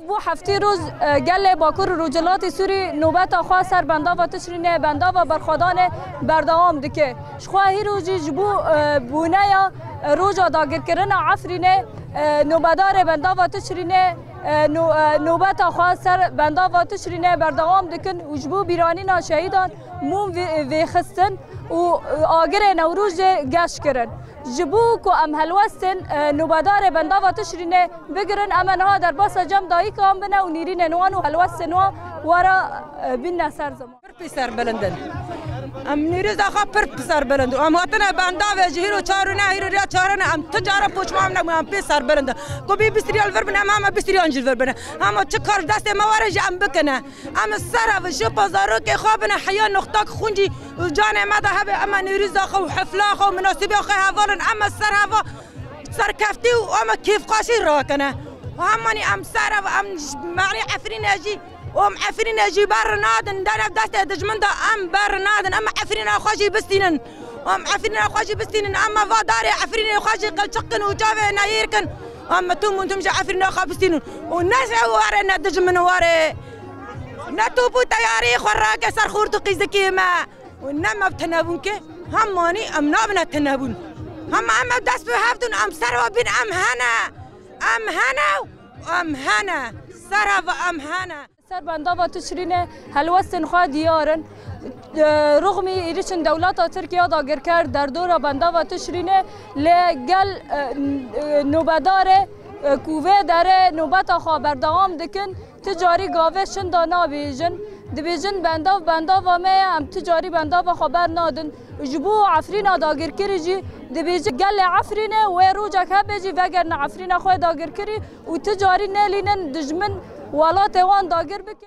بو هفتی روز گل باکور رجلات سوری نوبت آخوا سر بندا و تشرین بندا و برخوادان بردوام دکه شخواهی روزی جبو بونه یا روزا داگر کرن عفرین نوبدار بندا و تشرین نوبت آخوا سر بندا و تشرین بردوام دکن و جبو بیرانینا شهیدان موم ویخستن و آگر نوروز گشت کرن جبو کو ام هلوستن نوبدار بندا و تشرینه بگرن امنها در باس جم دایی که هم بنه و نیرین نوان و هلوستن و ورا بین سر زمان پر پسر بلندن ام نیروز آخا پر پسر بلند ام وطن بندا و جهیرو چارونه هیرو ریا چارونه ام تجاره پوچمام نگم ام پسر بلند کو بی بسریال ور بنه ام بسریال جل ور بنه ام چه کار دست ما ورج ام بکنه ام سر و شو بازارو که خوابنه حیا نقطه خونجی جان ما ده هبه ام نیروز آخا و حفله آخا و مناسبه آخا هوالن ام سر هوا سر کفتی و ام کیف قاسی را کنه و همانی ام سر و ام معنی عفرین اجی ام عفرین اجی بر نادن دنا دست دجمن دا ام بر نادن ام عفرین خوشی بستینن ام عفرین خوشی بستینن ام وادار عفرین خوشی قلچقن و جاوه نايركن ام توم انتم عفرین خو بستینن و ناس واره ندجمن واره نتوبو تیاری خوراک سر خورد قیزکی ما و نم بتنابون که همانی ام نابنا تنابون هم دست به هفتون ام سر و بین ام هنا سر و ام هنا سر بندا و تشرین هلوستن خواه دیارن رغمی ایریشن دولت ترکیه داگر کرد در دور بندا و تشرین لگل نوبدار کووه در نوبت خواه بردوام دکن تجاری گاوه شندانا بیجن دبیجن بندا و می هم تجاری بندا و خبر نادن جبو عفرین داگر کری جی دبیجن گل عفرین و روجک هبجی وگرن عفرین خواه داگر کری و تجاری نلینن دجمن ولات وان داگر بکن